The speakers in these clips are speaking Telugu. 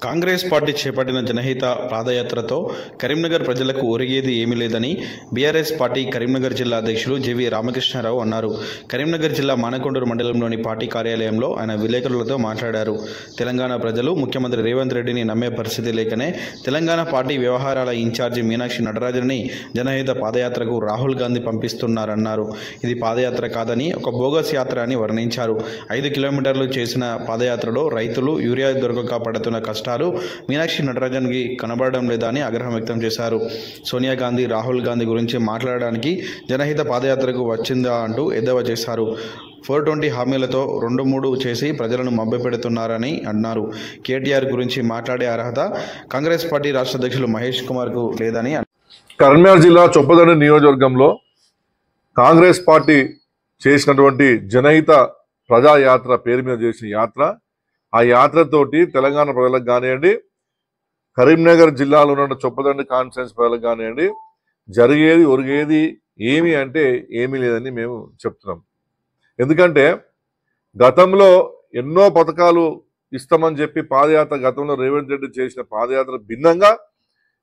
కాంగ్రెస్ పార్టీ చేపట్టిన జనహిత పాదయాత్రతో కరీంనగర్ ప్రజలకు ఒరిగేది ఏమీ లేదని బీఆర్ఎస్ పార్టీ కరీంనగర్ జిల్లా అధ్యక్షులు జెవి రామకృష్ణారావు అన్నారు. కరీంనగర్ జిల్లా మానకొండూరు మండలంలోని పార్టీ కార్యాలయంలో ఆయన విలేకరులతో మాట్లాడారు. తెలంగాణ ప్రజలు ముఖ్యమంత్రి రేవంత్ రెడ్డిని నమ్మే పరిస్థితి లేకనే తెలంగాణ పార్టీ వ్యవహారాల ఇన్ఛార్జి మీనాక్షి నటరాజన్ని జనహిత పాదయాత్రకు రాహుల్ గాంధీ పంపిస్తున్నారన్నారు. ఇది పాదయాత్ర కాదని ఒక బోగస్ యాత్ర అని వర్ణించారు. 5 కిలోమీటర్లు చేసిన పాదయాత్రలో రైతులు యూరియా దొరకక పడుతున్న కష్టాలు మీనాక్షి నటరాజన్కి కనబడడం లేదా అని ఆగ్రహం వ్యక్తం చేశారు. సోనియా గాంధీ రాహుల్ గాంధీ గురించి మాట్లాడడానికి జనహిత పాదయాత్రకు వచ్చిందా అంటూ ఎద్దేవా చేశారు. 420 హామీలతో 2-3 చేసి ప్రజలను మభ్యపెడుతున్నారని అన్నారు. కేటీఆర్ గురించి మాట్లాడే అర్హత కాంగ్రెస్ పార్టీ రాష్ట్ర అధ్యక్షులు మహేష్ కుమార్కు లేదని కరీంనగర్ జిల్లా చొప్పదండి నియోజకవర్గంలో కాంగ్రెస్ పార్టీ చేసినటువంటి జనహిత ప్రజాయాత్ర పేరు మీద చేసిన యాత్ర, ఆ యాత్రతోటి తెలంగాణ ప్రజలకు కానివ్వండి, కరీంనగర్ జిల్లాలో ఉన్న చొప్పదండి కాన్స్టిట్యున్సీ ప్రజలకు కానివ్వండి, జరిగేది ఒరిగేది ఏమి అంటే ఏమీ లేదని మేము చెప్తున్నాం. ఎందుకంటే గతంలో ఎన్నో పథకాలు ఇస్తామని చెప్పి పాదయాత్ర గతంలో రేవంత్ రెడ్డి చేసిన పాదయాత్ర భిన్నంగా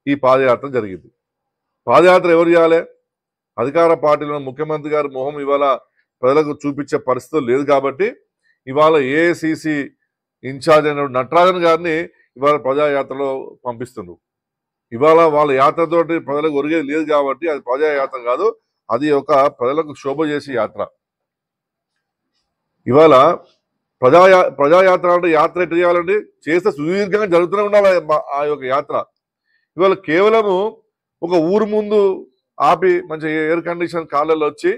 ఈ పాదయాత్ర జరిగింది. పాదయాత్ర ఎవరు చేయాలి? అధికార పార్టీలో ముఖ్యమంత్రి గారి మొహం ఇవాళ ప్రజలకు చూపించే పరిస్థితులు లేదు కాబట్టి ఇవాళ ఏఐసిసి ఇన్ఛార్జ్ అయిన నటరాజన్ గారిని ఇవాళ ప్రజాయాత్రలో పంపిస్తున్నారు. ఇవాళ వాళ్ళ యాత్రతోటి ప్రజలకు ఒరిగేది లేదు కాబట్టి అది ప్రజాయాత్ర కాదు, అది ఒక ప్రజలకు శోభ చేసే యాత్ర. ఇవాళ ప్రజాయాత్ర అంటే యాత్ర ఎట్లా చేయాలండి? చేస్తే సుదీర్ఘంగా జరుగుతూనే ఉండాలి ఆ యొక్క యాత్ర. ఇవాళ కేవలము ఒక ఊరు ముందు ఆపి మంచి ఎయిర్ కండిషన్ కార్లలో వచ్చి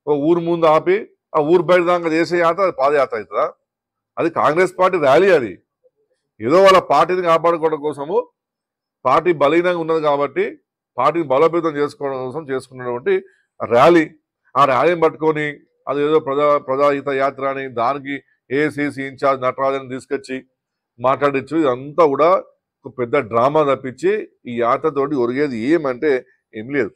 ఒక ఊరు ముందు ఆపి ఆ ఊరు బయట దాకా చేసే యాత్ర అది పాదయాత్ర అవుతుందా? అది కాంగ్రెస్ పార్టీ ర్యాలీ. అది ఏదో వాళ్ళ పార్టీని కాపాడుకోవడం కోసము, పార్టీ బలహీనంగా ఉన్నది కాబట్టి పార్టీని బలోపేతం చేసుకోవడం కోసం చేసుకున్నటువంటి ర్యాలీ. ఆ ర్యాలీని పట్టుకొని అది ఏదో ప్రజాహిత యాత్ర అని దానికి ఏఐసిసి ఇన్ఛార్జ్ నటరాజన్ తీసుకొచ్చి మాట్లాడించు, ఇదంతా కూడా ఒక పెద్ద డ్రామా తప్పించి ఈ యాత్రతోటి ఒరిగేది ఏమంటే ఏం లేదు.